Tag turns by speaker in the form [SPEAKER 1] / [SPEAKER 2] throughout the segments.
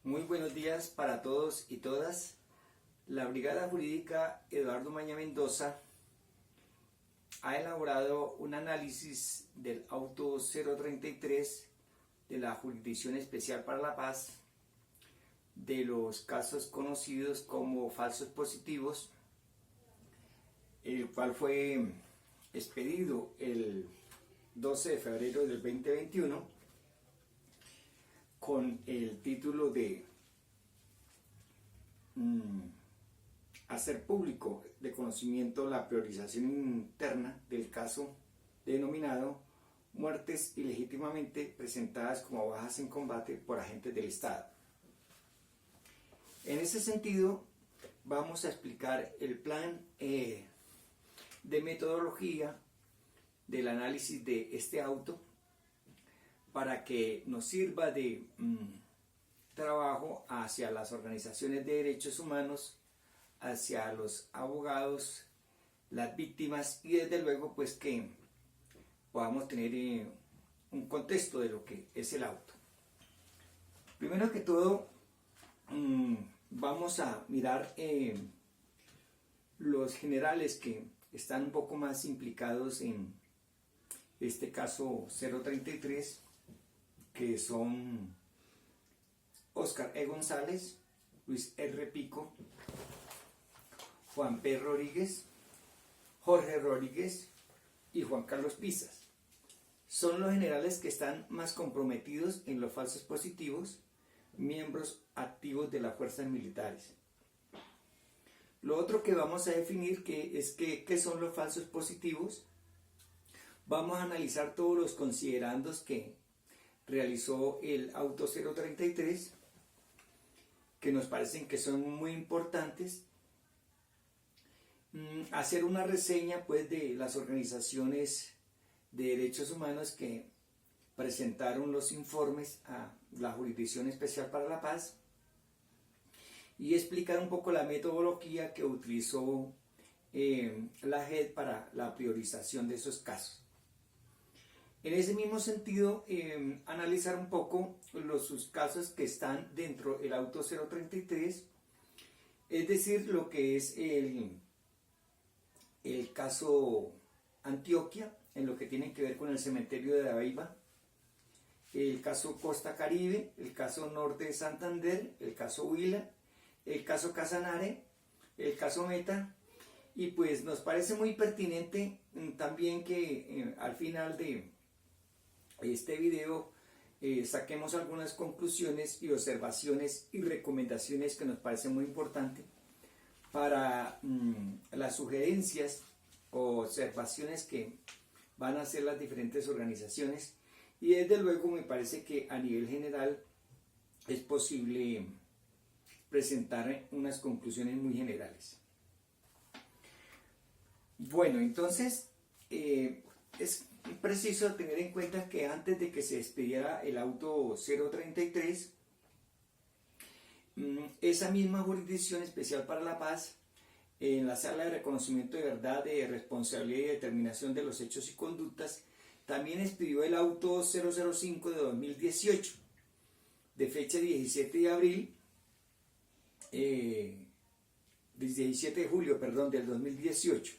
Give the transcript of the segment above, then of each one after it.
[SPEAKER 1] Muy buenos días para todos y todas. La Brigada Jurídica Eduardo Maña Mendoza ha elaborado un análisis del auto 033 de la Jurisdicción Especial para la Paz de los casos conocidos como falsos positivos, el cual fue expedido el 12 de febrero del 2021 con el título de hacer público de conocimiento la priorización interna del caso denominado muertes ilegítimamente presentadas como bajas en combate por agentes del Estado. En ese sentido, vamos a explicar el plan de metodología del análisis de este auto para que nos sirva de trabajo hacia las organizaciones de derechos humanos, hacia los abogados, las víctimas y desde luego pues que podamos tener un contexto de lo que es el auto. Primero que todo vamos a mirar los generales que están un poco más implicados en este caso 033, que son Oscar E. González, Luis R. Pico, Juan P. Rodríguez, Jorge Rodríguez y Juan Carlos Pisas. Son los generales que están más comprometidos en los falsos positivos, miembros activos de las fuerzas militares. Lo otro que vamos a definir ¿qué son los falsos positivos? Vamos a analizar todos los considerandos que realizó el auto 033, que nos parecen que son muy importantes. Hacer una reseña pues de las organizaciones de derechos humanos que presentaron los informes a la Jurisdicción Especial para la Paz y explicar un poco la metodología que utilizó la JEP para la priorización de esos casos. En ese mismo sentido, analizar un poco sus casos que están dentro del auto 033, es decir, lo que es el caso Antioquia, en lo que tiene que ver con el cementerio de Dabeiba, el caso Costa Caribe, el caso Norte de Santander, el caso Huila, el caso Casanare, el caso Meta, y pues nos parece muy pertinente también que al final de este video saquemos algunas conclusiones y observaciones y recomendaciones que nos parecen muy importantes para las sugerencias o observaciones que van a hacer las diferentes organizaciones, y desde luego me parece que a nivel general es posible presentar unas conclusiones muy generales. Bueno, entonces es preciso tener en cuenta que antes de que se expidiera el auto 033, esa misma Jurisdicción Especial para la Paz, en la Sala de Reconocimiento de Verdad, de Responsabilidad y Determinación de los Hechos y Conductas, también expidió el auto 005 de 2018, de fecha 17 de abril, 17 de julio, perdón, del 2018,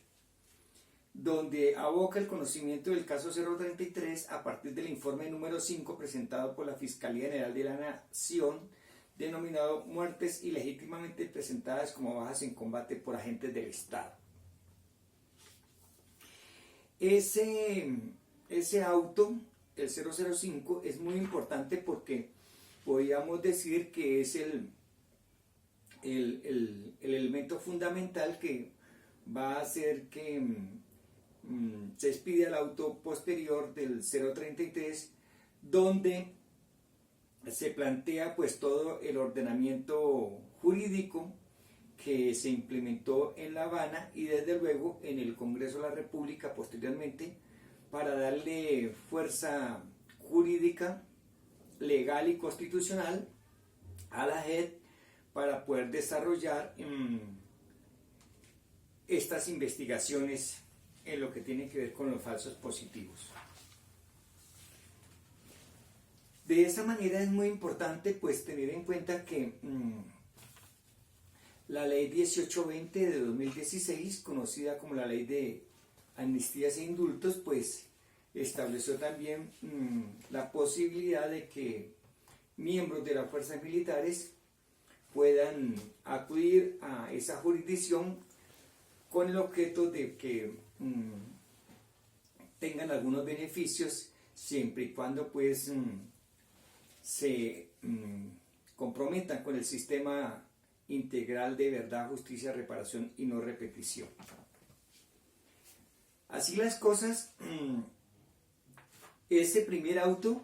[SPEAKER 1] donde aboca el conocimiento del caso 033 a partir del informe número 5 presentado por la Fiscalía General de la Nación, denominado muertes ilegítimamente presentadas como bajas en combate por agentes del Estado. Ese auto, el 005, es muy importante porque podríamos decir que es el elemento fundamental que va a hacer que se expida el auto posterior del 033, donde se plantea pues todo el ordenamiento jurídico que se implementó en La Habana y desde luego en el Congreso de la República posteriormente, para darle fuerza jurídica, legal y constitucional a la JEP para poder desarrollar estas investigaciones en lo que tiene que ver con los falsos positivos. De esa manera es muy importante pues tener en cuenta que la ley 1820 de 2016, conocida como la ley de amnistías e indultos, pues estableció también la posibilidad de que miembros de las fuerzas militares puedan acudir a esa jurisdicción con el objeto de que tengan algunos beneficios siempre y cuando pues se comprometan con el sistema integral de verdad, justicia, reparación y no repetición. Así las cosas, ese primer auto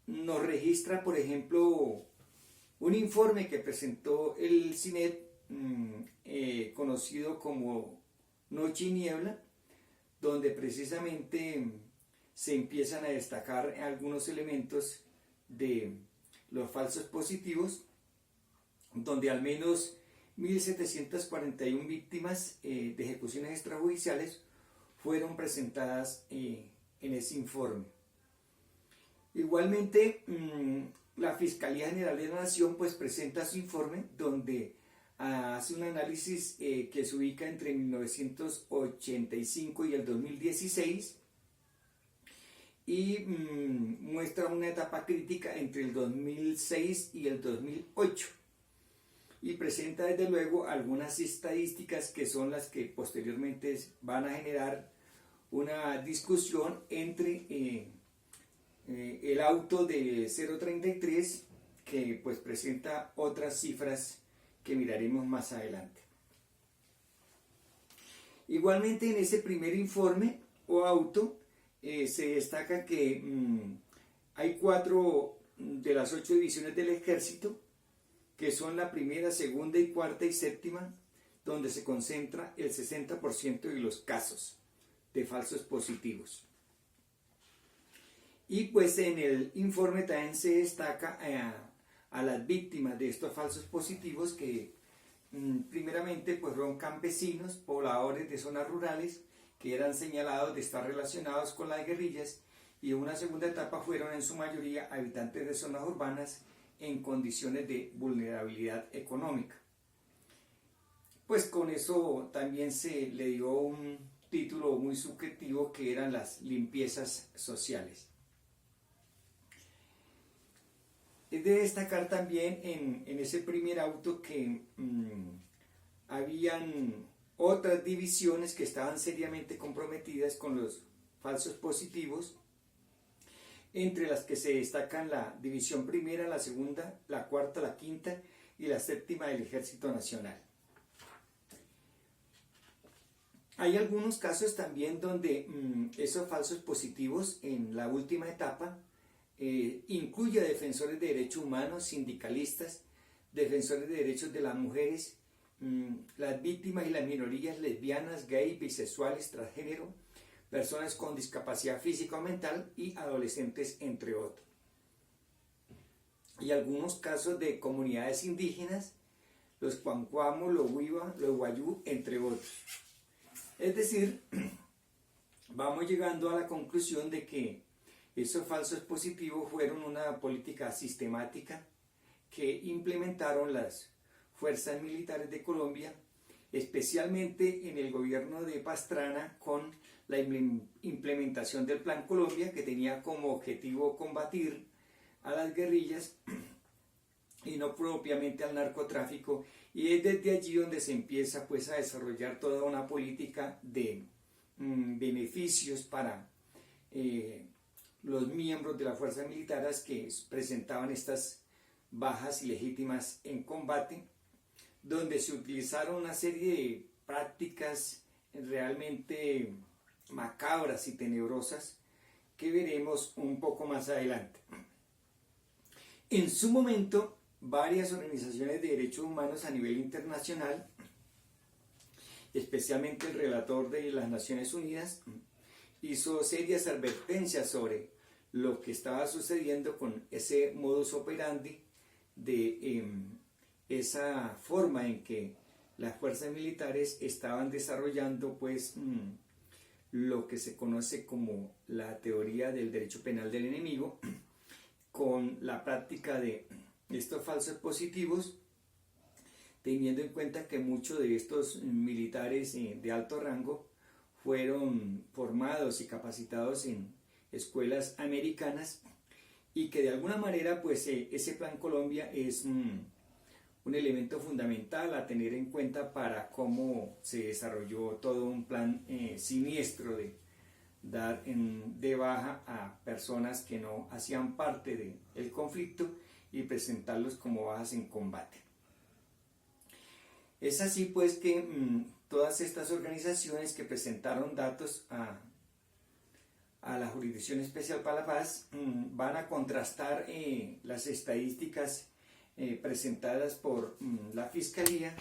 [SPEAKER 1] nos registra, por ejemplo, un informe que presentó el CINET, conocido como Noche y Niebla, donde precisamente se empiezan a destacar algunos elementos de los falsos positivos, donde al menos 1.741 víctimas de ejecuciones extrajudiciales fueron presentadas en ese informe. Igualmente, la Fiscalía General de la Nación pues presenta su informe donde hace un análisis que se ubica entre 1985 y el 2016 y muestra una etapa crítica entre el 2006 y el 2008 y presenta desde luego algunas estadísticas que son las que posteriormente van a generar una discusión entre el auto de 033 que pues presenta otras cifras que miraremos más adelante. Igualmente en ese primer informe o auto se destaca que hay 4 de las 8 divisiones del ejército que son la primera, segunda y cuarta y séptima, donde se concentra el 60% de los casos de falsos positivos. Y pues en el informe también se destaca a las víctimas de estos falsos positivos que primeramente pues fueron campesinos, pobladores de zonas rurales que eran señalados de estar relacionados con las guerrillas, y en una segunda etapa fueron en su mayoría habitantes de zonas urbanas en condiciones de vulnerabilidad económica. Pues con eso también se le dio un título muy subjetivo que eran las limpiezas sociales. Es de destacar también en ese primer auto que habían otras divisiones que estaban seriamente comprometidas con los falsos positivos, entre las que se destacan la división primera, la segunda, la cuarta, la quinta y la séptima del Ejército Nacional. Hay algunos casos también donde esos falsos positivos en la última etapa incluye a defensores de derechos humanos, sindicalistas, defensores de derechos de las mujeres, las víctimas y las minorías lesbianas, gay, bisexuales, transgénero, personas con discapacidad física o mental y adolescentes, entre otros. Y algunos casos de comunidades indígenas, los cuancuamos, los huiva, los guayú, entre otros. Es decir, vamos llegando a la conclusión de que esos falsos positivos fueron una política sistemática que implementaron las fuerzas militares de Colombia, especialmente en el gobierno de Pastrana, con la implementación del Plan Colombia, que tenía como objetivo combatir a las guerrillas y no propiamente al narcotráfico, y es desde allí donde se empieza pues a desarrollar toda una política de beneficios para los miembros de las fuerzas militares que presentaban estas bajas ilegítimas en combate, donde se utilizaron una serie de prácticas realmente macabras y tenebrosas que veremos un poco más adelante. En su momento, varias organizaciones de derechos humanos a nivel internacional, especialmente el relator de las Naciones Unidas, hizo serias advertencias sobre lo que estaba sucediendo con ese modus operandi de esa forma en que las fuerzas militares estaban desarrollando pues lo que se conoce como la teoría del derecho penal del enemigo, la práctica de estos falsos positivos, teniendo en cuenta que muchos de estos militares de alto rango fueron formados y capacitados en escuelas americanas, y que de alguna manera pues ese Plan Colombia es un elemento fundamental a tener en cuenta para cómo se desarrolló todo un plan siniestro de dar de baja a personas que no hacían parte del conflicto y presentarlos como bajas en combate. Es así pues que todas estas organizaciones que presentaron datos a la Jurisdicción Especial para la Paz van a contrastar las estadísticas presentadas por la Fiscalía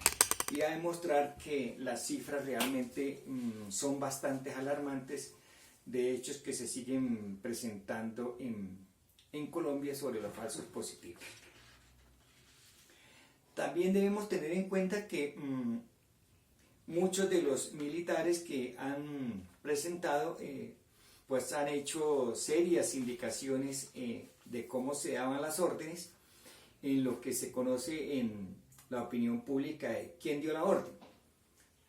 [SPEAKER 1] y a demostrar que las cifras realmente son bastante alarmantes de hechos que se siguen presentando en Colombia sobre los falsos positivos. También debemos tener en cuenta que muchos de los militares que han presentado pues han hecho serias indicaciones de cómo se daban las órdenes, en lo que se conoce en la opinión pública de quién dio la orden.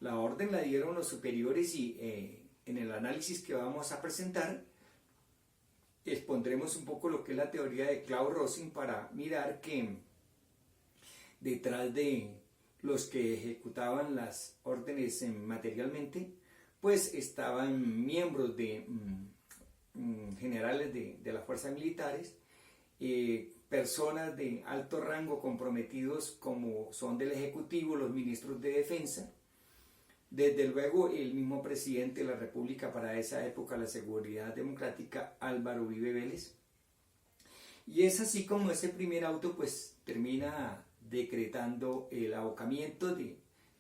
[SPEAKER 1] La orden la dieron los superiores y en el análisis que vamos a presentar expondremos un poco lo que es la teoría de Claude Rosin para mirar que detrás de los que ejecutaban las órdenes materialmente pues estaban miembros de generales de las fuerzas militares, personas de alto rango comprometidos como son del Ejecutivo, los ministros de Defensa, desde luego el mismo presidente de la República para esa época, la Seguridad Democrática, Álvaro Uribe Vélez. Y es así como ese primer auto pues termina decretando el abocamiento de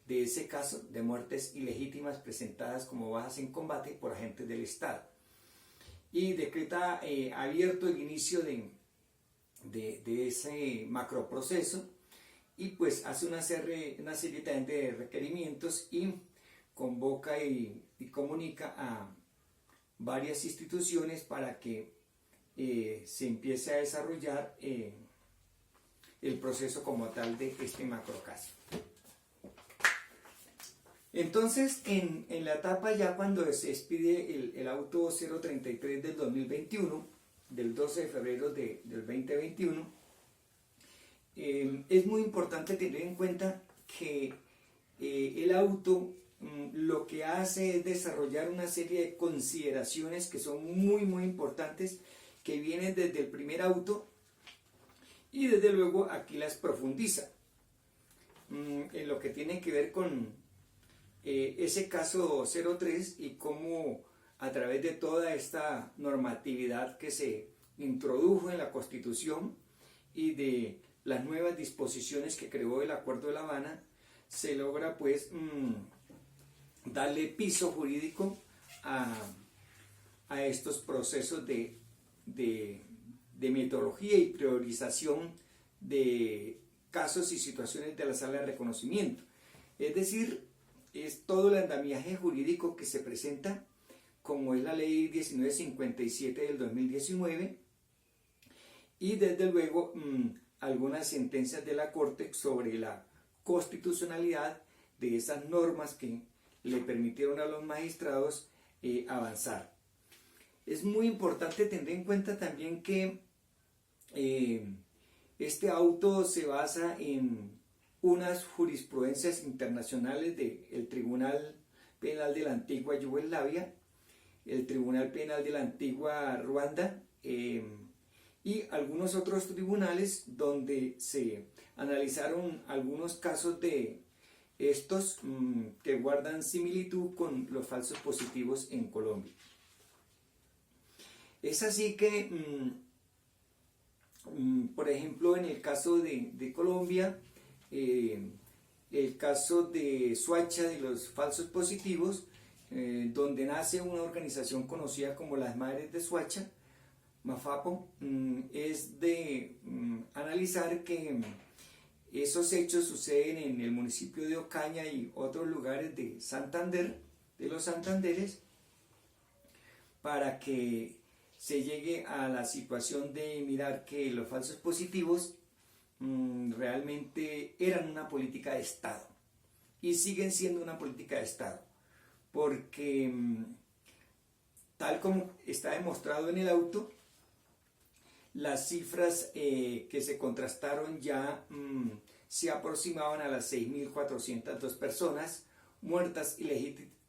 [SPEAKER 1] ese caso de muertes ilegítimas presentadas como bajas en combate por agentes del Estado. Y decreta abierto el inicio de ese macroproceso y pues hace una serie también de requerimientos y convoca y comunica a varias instituciones para que se empiece a desarrollar el proceso como tal de este macrocaso. Entonces, en la etapa ya cuando se expide el auto 033 del 2021, del 12 de febrero del 2021, es muy importante tener en cuenta que el auto lo que hace es desarrollar una serie de consideraciones que son muy importantes, que vienen desde el primer auto y desde luego aquí las profundiza en lo que tiene que ver con ese caso 03 y cómo a través de toda esta normatividad que se introdujo en la Constitución y de las nuevas disposiciones que creó el Acuerdo de La Habana, se logra pues darle piso jurídico a estos procesos de metodología y priorización de casos y situaciones de la sala de reconocimiento. Es decir, es todo el andamiaje jurídico que se presenta, como es la ley 1957 del 2019, y desde luego algunas sentencias de la Corte sobre la constitucionalidad de esas normas que le permitieron a los magistrados avanzar. Es muy importante tener en cuenta también que este auto se basa en unas jurisprudencias internacionales del Tribunal Penal de la antigua Yugoslavia, el Tribunal Penal de la antigua Ruanda y algunos otros tribunales donde se analizaron algunos casos de estos que guardan similitud con los falsos positivos en Colombia. Es así que, por ejemplo, en el caso de Colombia, el caso de Soacha, de los falsos positivos, donde nace una organización conocida como las Madres de Soacha, Mafapo, es de analizar que esos hechos suceden en el municipio de Ocaña y otros lugares de Santander, de los Santanderes, para que se llegue a la situación de mirar que los falsos positivos realmente eran una política de Estado y siguen siendo una política de Estado, porque tal como está demostrado en el auto, las cifras que se contrastaron ya se aproximaban a las 6.402 personas muertas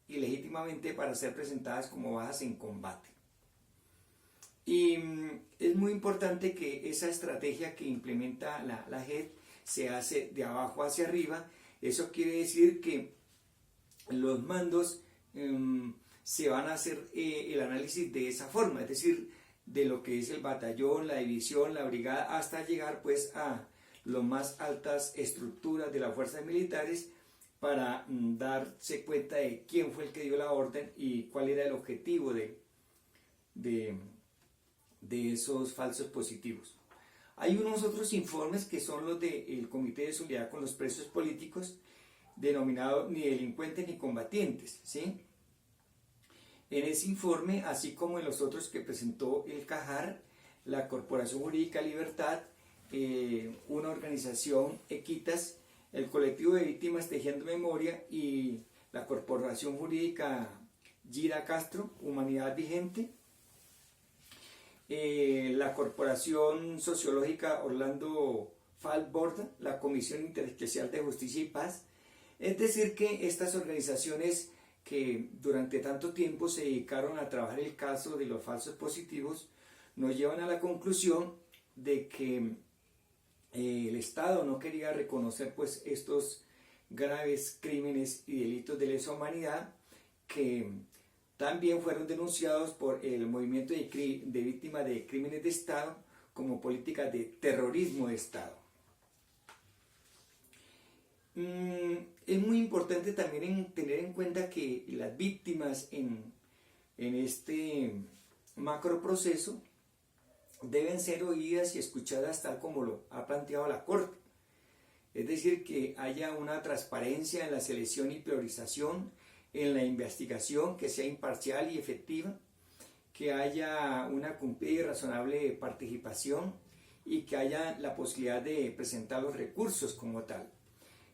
[SPEAKER 1] ilegítimamente para ser presentadas como bajas en combate. Y es muy importante que esa estrategia que implementa la JEP se hace de abajo hacia arriba. Eso quiere decir que los mandos se van a hacer el análisis de esa forma, es decir, de lo que es el batallón, la división, la brigada, hasta llegar pues a las más altas estructuras de las fuerzas militares para darse cuenta de quién fue el que dio la orden y cuál era el objetivo de esos falsos positivos. Hay unos otros informes que son los del Comité de Solidaridad con los Presos Políticos, denominado ni delincuentes ni combatientes, ¿sí? En ese informe, así como en los otros que presentó el CAJAR, la Corporación Jurídica Libertad, una organización Equitas, el colectivo de víctimas Tejiendo Memoria y la Corporación Jurídica Gira Castro, Humanidad Vigente, la Corporación Sociológica Orlando Falborda, la Comisión Interespecial de Justicia y Paz. Es decir, que estas organizaciones que durante tanto tiempo se dedicaron a trabajar el caso de los falsos positivos nos llevan a la conclusión de que el Estado no quería reconocer pues estos graves crímenes y delitos de lesa humanidad que también fueron denunciados por el movimiento de víctimas de crímenes de Estado como políticas de terrorismo de Estado. Es muy importante también tener en cuenta que las víctimas en este macro proceso deben ser oídas y escuchadas tal como lo ha planteado la Corte. Es decir, que haya una transparencia en la selección y priorización, en la investigación, que sea imparcial y efectiva, que haya una cumplida y razonable participación y que haya la posibilidad de presentar los recursos como tal.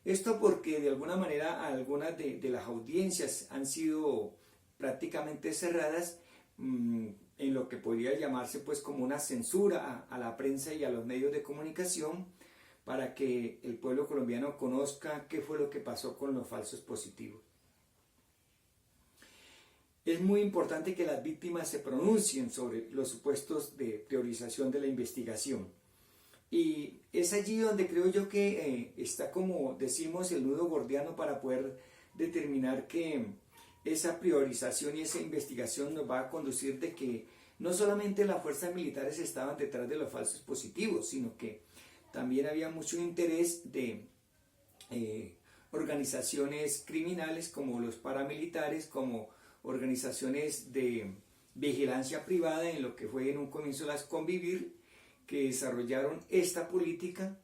[SPEAKER 1] Esto porque de alguna manera algunas de las audiencias han sido prácticamente cerradas en lo que podría llamarse pues como una censura a la prensa y a los medios de comunicación para que el pueblo colombiano conozca qué fue lo que pasó con los falsos positivos. Es muy importante que las víctimas se pronuncien sobre los supuestos de priorización de la investigación. Y es allí donde creo yo que está, como decimos, el nudo gordiano para poder determinar que esa priorización y esa investigación nos va a conducir de que no solamente las fuerzas militares estaban detrás de los falsos positivos, sino que también había mucho interés de organizaciones criminales como los paramilitares, como organizaciones de vigilancia privada en lo que fue en un comienzo las Convivir, que desarrollaron esta política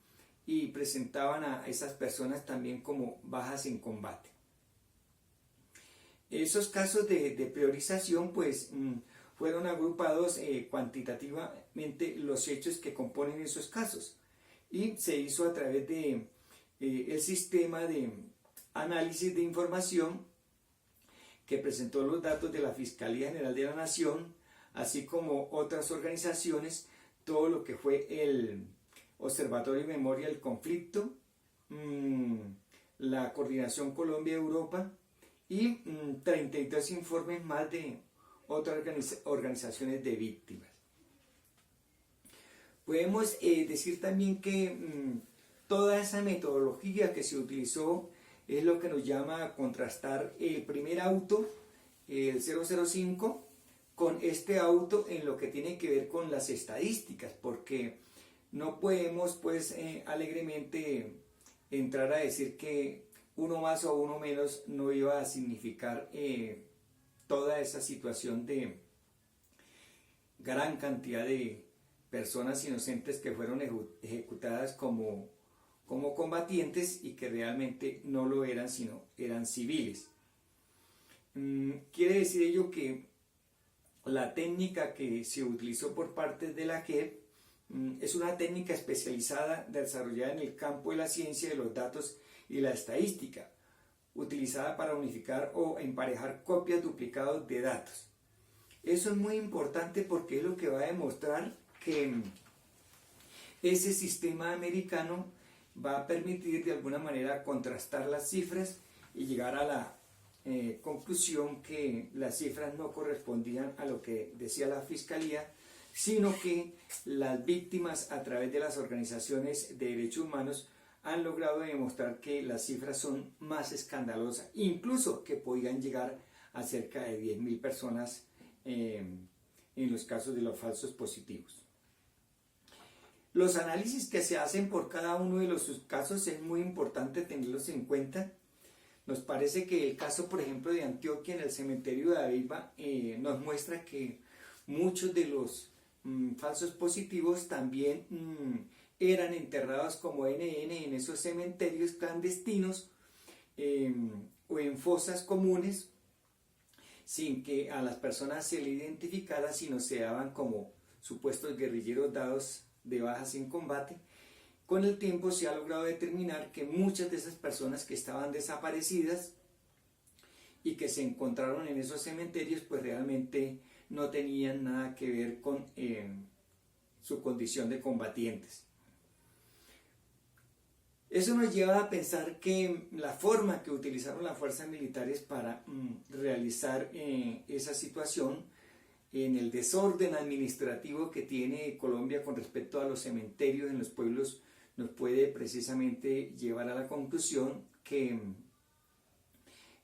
[SPEAKER 1] y presentaban a esas personas también como bajas en combate. Esos casos de priorización pues fueron agrupados cuantitativamente los hechos que componen esos casos y se hizo a través de el sistema de análisis de información que presentó los datos de la Fiscalía General de la Nación, así como otras organizaciones, todo lo que fue el Observatorio de Memoria del Conflicto, la Coordinación Colombia-Europa y 32 informes más de otras organizaciones de víctimas. Podemos decir también que toda esa metodología que se utilizó es lo que nos llama a contrastar el primer auto, el 005, con este auto en lo que tiene que ver con las estadísticas, porque no podemos pues alegremente entrar a decir que uno más o uno menos no iba a significar toda esa situación de gran cantidad de personas inocentes que fueron ejecutadas como combatientes y que realmente no lo eran, sino eran civiles. Quiere decir ello que la técnica que se utilizó por parte de la JEP es una técnica especializada desarrollada en el campo de la ciencia de los datos y la estadística, utilizada para unificar o emparejar copias duplicadas de datos. Eso es muy importante porque es lo que va a demostrar que ese sistema americano va a permitir de alguna manera contrastar las cifras y llegar a la conclusión que las cifras no correspondían a lo que decía la Fiscalía, sino que las víctimas a través de las organizaciones de derechos humanos han logrado demostrar que las cifras son más escandalosas, incluso que podían llegar a cerca de 10.000 personas en los casos de los falsos positivos. Los análisis que se hacen por cada uno de los casos es muy importante tenerlos en cuenta. Nos parece que el caso, por ejemplo, de Antioquia en el cementerio de Dabeiba nos muestra que muchos de los falsos positivos también eran enterrados como NN en esos cementerios clandestinos o en fosas comunes, sin que a las personas se les identificara, sino se daban como supuestos guerrilleros dados de bajas en combate. Con el tiempo se ha logrado determinar que muchas de esas personas que estaban desaparecidas y que se encontraron en esos cementerios, pues realmente no tenían nada que ver con su condición de combatientes. Eso nos lleva a pensar que la forma que utilizaron las fuerzas militares para realizar esa situación, en el desorden administrativo que tiene Colombia con respecto a los cementerios en los pueblos, nos puede precisamente llevar a la conclusión que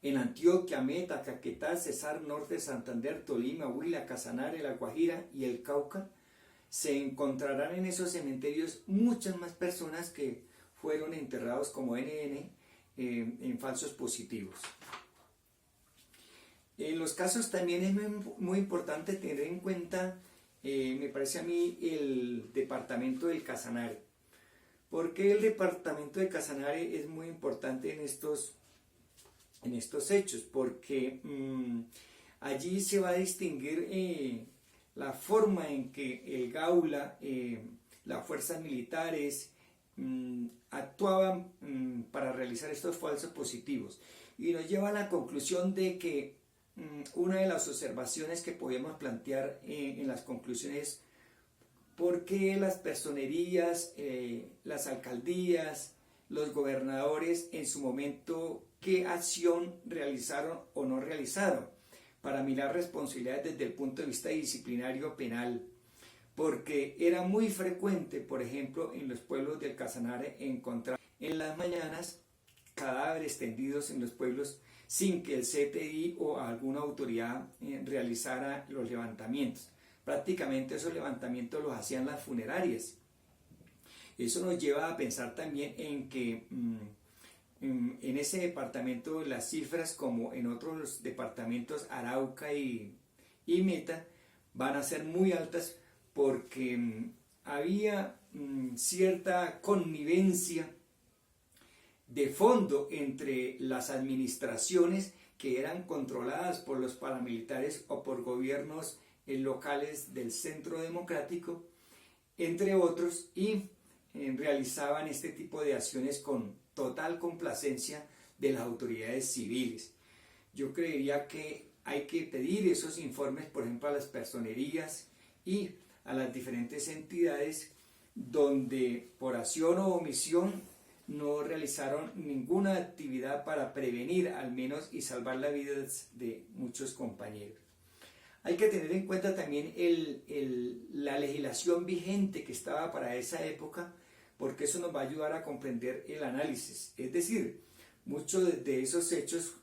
[SPEAKER 1] en Antioquia, Meta, Caquetá, Cesar, Norte, Santander, Tolima, Huila, Casanare, La Guajira y el Cauca, se encontrarán en esos cementerios muchas más personas que fueron enterrados como NN en falsos positivos. En los casos también es muy importante tener en cuenta, me parece a mí, el departamento del Casanare. ¿Por qué el departamento de Casanare es muy importante en estos hechos? Porque allí se va a distinguir la forma en que el Gaula, las fuerzas militares, actuaban para realizar estos falsos positivos. Y nos lleva a la conclusión de que una de las observaciones que podemos plantear en las conclusiones: ¿por qué las personerías, las alcaldías, los gobernadores en su momento, qué acción realizaron o no realizaron para mirar responsabilidades desde el punto de vista disciplinario penal? Porque era muy frecuente, por ejemplo, en los pueblos del Casanare encontrar en las mañanas cadáveres tendidos en los pueblos sin que el CTI o alguna autoridad realizara los levantamientos. Prácticamente esos levantamientos los hacían las funerarias. Eso nos lleva a pensar también en que en ese departamento las cifras, como en otros departamentos, Arauca y Meta, van a ser muy altas porque había cierta connivencia de fondo entre las administraciones que eran controladas por los paramilitares o por gobiernos locales del Centro Democrático, entre otros, y realizaban este tipo de acciones con total complacencia de las autoridades civiles. Yo creería que hay que pedir esos informes, por ejemplo, a las personerías y a las diferentes entidades donde por acción o omisión no realizaron ninguna actividad para prevenir al menos y salvar la vida de muchos compañeros. Hay que tener en cuenta también la legislación vigente que estaba para esa época, porque eso nos va a ayudar a comprender el análisis. Es decir, muchos de esos hechos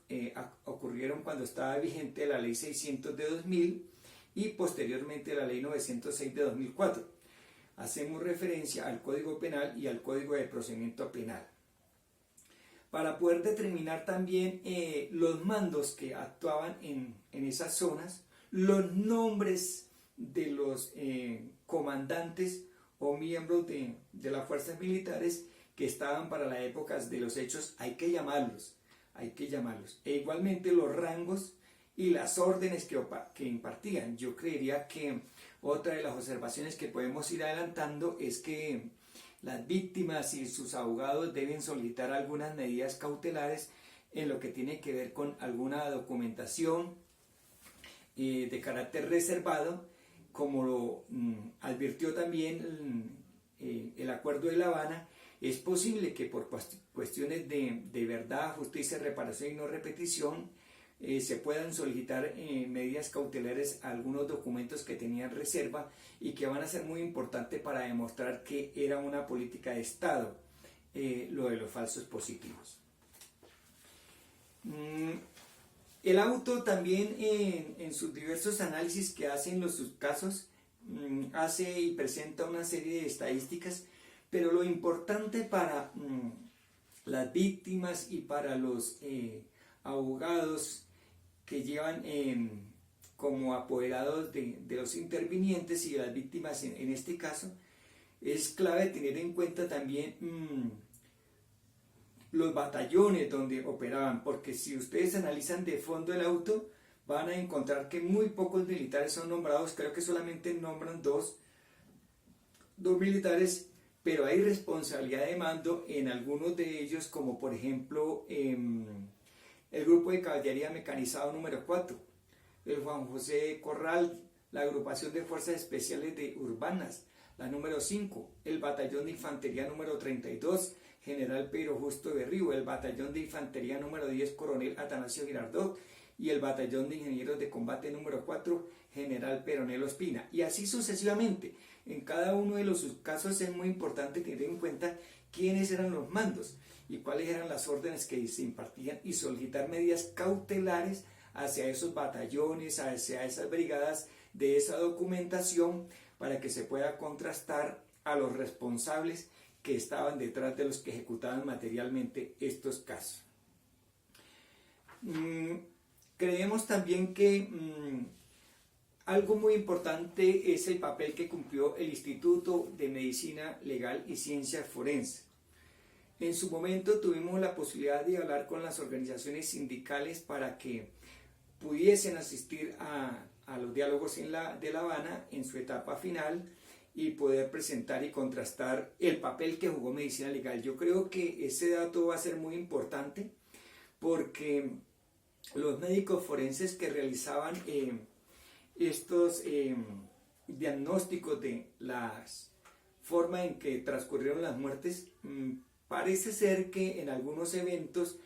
[SPEAKER 1] ocurrieron cuando estaba vigente la Ley 600 de 2000 y posteriormente la Ley 906 de 2004. Hacemos referencia al Código Penal y al Código de Procedimiento Penal. Para poder determinar también los mandos que actuaban en esas zonas, los nombres de los comandantes o miembros de las fuerzas militares que estaban para las épocas de los hechos, hay que llamarlos. E igualmente los rangos y las órdenes que impartían. Yo creería que otra de las observaciones que podemos ir adelantando es que las víctimas y sus abogados deben solicitar algunas medidas cautelares en lo que tiene que ver con alguna documentación de carácter reservado, como lo advirtió también el Acuerdo de La Habana. Es posible que por cuestiones de verdad, justicia, reparación y no repetición se puedan solicitar medidas cautelares a algunos documentos que tenían reserva y que van a ser muy importantes para demostrar que era una política de Estado lo de los falsos positivos. El auto también en sus diversos análisis que hacen los subcasos hace y presenta una serie de estadísticas, pero lo importante para las víctimas y para los abogados que llevan como apoderados de los intervinientes y de las víctimas en este caso, es clave tener en cuenta también los batallones donde operaban, porque si ustedes analizan de fondo el auto, van a encontrar que muy pocos militares son nombrados. Creo que solamente nombran dos militares, pero hay responsabilidad de mando en algunos de ellos, como por ejemplo el Grupo de Caballería Mecanizado número 4, el Juan José Corral, la Agrupación de Fuerzas Especiales de Urbanas, la número 5, el Batallón de Infantería número 32, General Pedro Justo Berrío, el Batallón de Infantería número 10, Coronel Atanasio Girardot, y el Batallón de Ingenieros de Combate número 4, General Peronel Ospina, y así sucesivamente. En cada uno de los casos es muy importante tener en cuenta quiénes eran los mandos y cuáles eran las órdenes que se impartían, y solicitar medidas cautelares hacia esos batallones, hacia esas brigadas de esa documentación, para que se pueda contrastar a los responsables que estaban detrás de los que ejecutaban materialmente estos casos. Creemos también que algo muy importante es el papel que cumplió el Instituto de Medicina Legal y Ciencias Forenses. En su momento tuvimos la posibilidad de hablar con las organizaciones sindicales para que pudiesen asistir a los diálogos de La Habana en su etapa final y poder presentar y contrastar el papel que jugó medicina legal. Yo creo que ese dato va a ser muy importante, porque los médicos forenses que realizaban estos diagnósticos de la forma en que transcurrieron las muertes, parece ser que en algunos eventos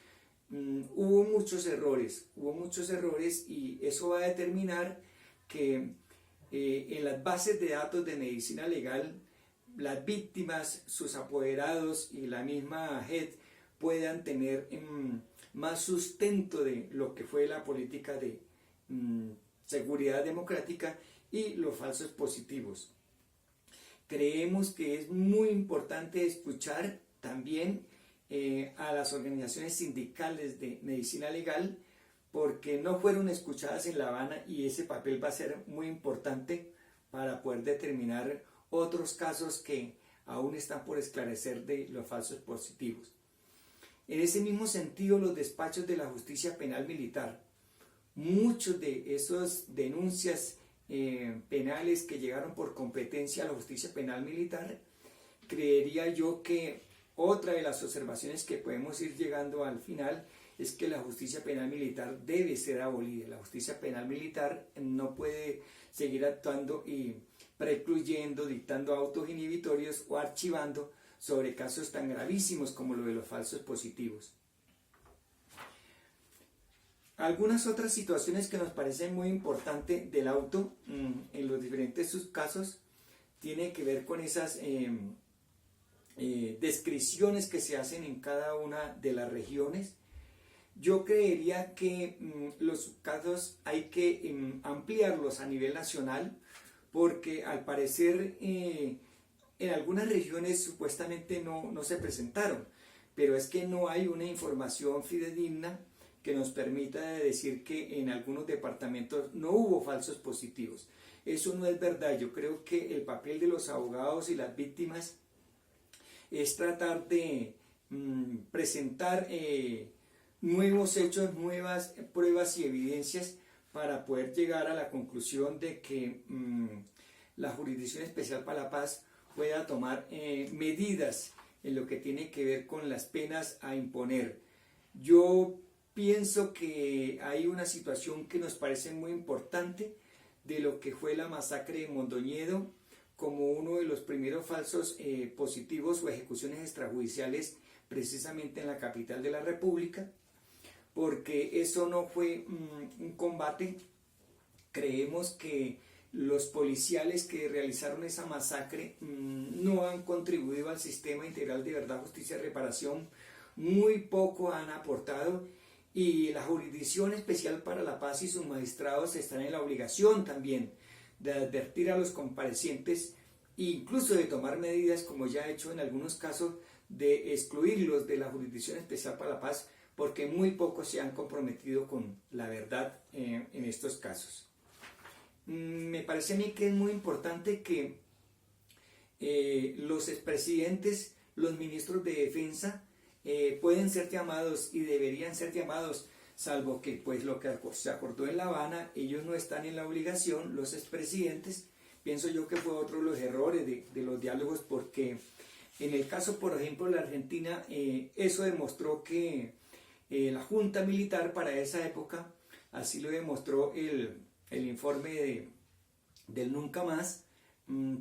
[SPEAKER 1] hubo muchos errores, y eso va a determinar que en las bases de datos de medicina legal, las víctimas, sus apoderados y la misma JED puedan tener más sustento de lo que fue la política de seguridad democrática y los falsos positivos. Creemos que es muy importante escuchar también a las organizaciones sindicales de medicina legal, porque no fueron escuchadas en La Habana, y ese papel va a ser muy importante para poder determinar otros casos que aún están por esclarecer de los falsos positivos. En ese mismo sentido, los despachos de la justicia penal militar, muchos de esas denuncias penales que llegaron por competencia a la justicia penal militar, creería yo que otra de las observaciones que podemos ir llegando al final es que la justicia penal militar debe ser abolida. La justicia penal militar no puede seguir actuando y precluyendo, dictando autos inhibitorios o archivando sobre casos tan gravísimos como lo de los falsos positivos. Algunas otras situaciones que nos parecen muy importantes del auto en los diferentes subcasos tiene que ver con esas descripciones que se hacen en cada una de las regiones. Yo creería que los subcasos hay que ampliarlos a nivel nacional, porque al parecer en algunas regiones supuestamente no se presentaron, pero es que no hay una información fidedigna que nos permita decir que en algunos departamentos no hubo falsos positivos. Eso no es verdad. Yo creo que el papel de los abogados y las víctimas es tratar de presentar nuevos hechos, nuevas pruebas y evidencias para poder llegar a la conclusión de que la Jurisdicción Especial para la Paz pueda tomar medidas en lo que tiene que ver con las penas a imponer. Yo pienso que hay una situación que nos parece muy importante de lo que fue la masacre de Mondoñedo como uno de los primeros falsos positivos o ejecuciones extrajudiciales precisamente en la capital de la República, porque eso no fue un combate. Creemos que los policiales que realizaron esa masacre no han contribuido al sistema integral de verdad, justicia y reparación, muy poco han aportado, y la Jurisdicción Especial para la Paz y sus magistrados están en la obligación también de advertir a los comparecientes e incluso de tomar medidas, como ya ha hecho en algunos casos, de excluirlos de la Jurisdicción Especial para la Paz, porque muy pocos se han comprometido con la verdad en estos casos. Me parece a mí que es muy importante que los expresidentes, los ministros de defensa, pueden ser llamados y deberían ser llamados, salvo que pues lo que se acordó en La Habana, ellos no están en la obligación, los expresidentes. Pienso yo que fue otro de los errores de los diálogos, porque en el caso, por ejemplo, de la Argentina, eso demostró que la Junta Militar para esa época, así lo demostró el informe del Nunca Más,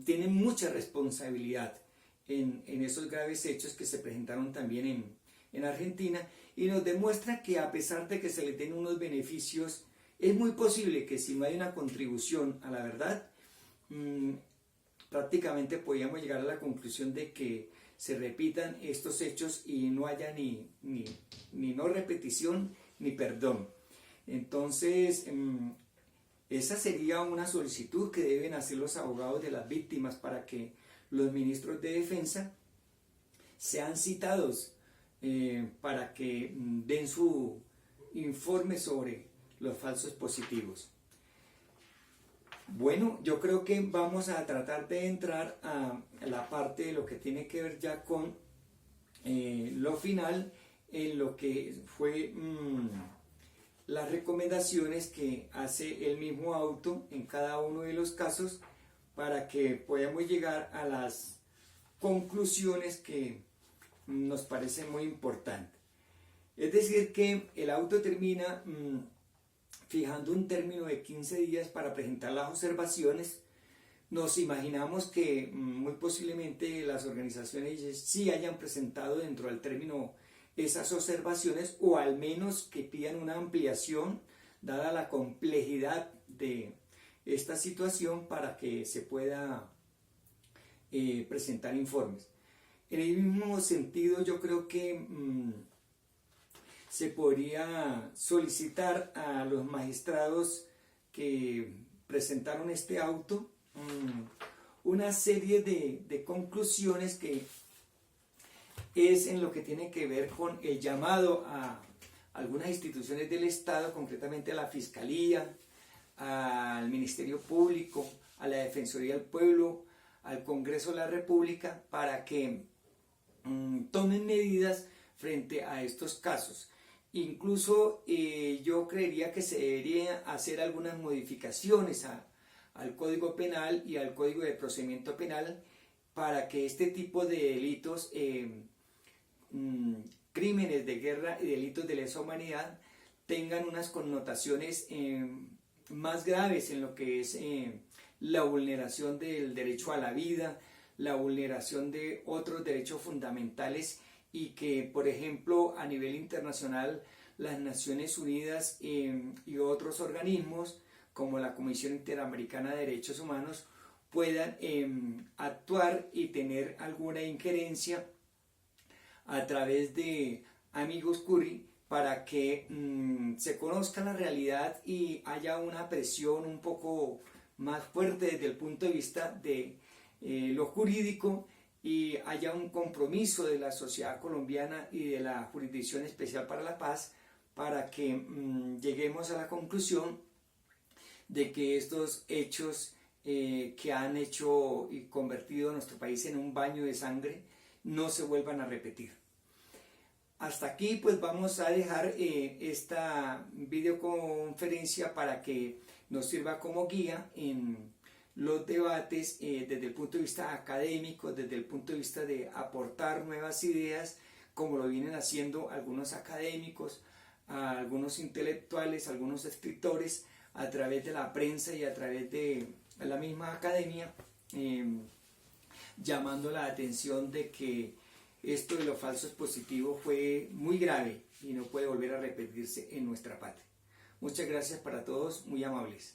[SPEAKER 1] tiene mucha responsabilidad en esos graves hechos que se presentaron también en Argentina, y nos demuestra que a pesar de que se les den unos beneficios, es muy posible que si no hay una contribución a la verdad, prácticamente podríamos llegar a la conclusión de que se repitan estos hechos y no haya ni no repetición ni perdón. Entonces, esa sería una solicitud que deben hacer los abogados de las víctimas para que los ministros de defensa sean citados para que den su informe sobre los falsos positivos. Bueno, yo creo que vamos a tratar de entrar a la parte de lo que tiene que ver ya con lo final, en lo que fue las recomendaciones que hace el mismo auto en cada uno de los casos, para que podamos llegar a las conclusiones que nos parecen muy importantes. Es decir, que el auto termina fijando un término de 15 días para presentar las observaciones. Nos imaginamos que muy posiblemente las organizaciones sí hayan presentado dentro del término esas observaciones, o al menos que pidan una ampliación dada la complejidad de esta situación para que se pueda presentar informes. En el mismo sentido, yo creo que se podría solicitar a los magistrados que presentaron este auto una serie de conclusiones, que es en lo que tiene que ver con el llamado a algunas instituciones del Estado, concretamente a la Fiscalía, al Ministerio Público, a la Defensoría del Pueblo, al Congreso de la República, para que tomen medidas frente a estos casos. Incluso yo creería que se debería hacer algunas modificaciones al Código Penal y al Código de Procedimiento Penal, para que este tipo de delitos, crímenes de guerra y delitos de lesa humanidad, tengan unas connotaciones más graves en lo que es la vulneración del derecho a la vida, la vulneración de otros derechos fundamentales, y que, por ejemplo, a nivel internacional, las Naciones Unidas y otros organismos como la Comisión Interamericana de Derechos Humanos puedan actuar y tener alguna injerencia a través de Amicus Curiae, para que se conozca la realidad y haya una presión un poco más fuerte desde el punto de vista de lo jurídico, y haya un compromiso de la sociedad colombiana y de la Jurisdicción Especial para la Paz, para que lleguemos a la conclusión de que estos hechos que han hecho y convertido a nuestro país en un baño de sangre no se vuelvan a repetir. hasta aquí pues vamos a dejar esta videoconferencia para que nos sirva como guía en los debates desde el punto de vista académico, desde el punto de vista de aportar nuevas ideas, como lo vienen haciendo algunos académicos, algunos intelectuales, algunos escritores, a través de la prensa y a través de la misma academia, llamando la atención de que esto de los falsos positivos fue muy grave y no puede volver a repetirse en nuestra patria. Muchas gracias para todos, muy amables.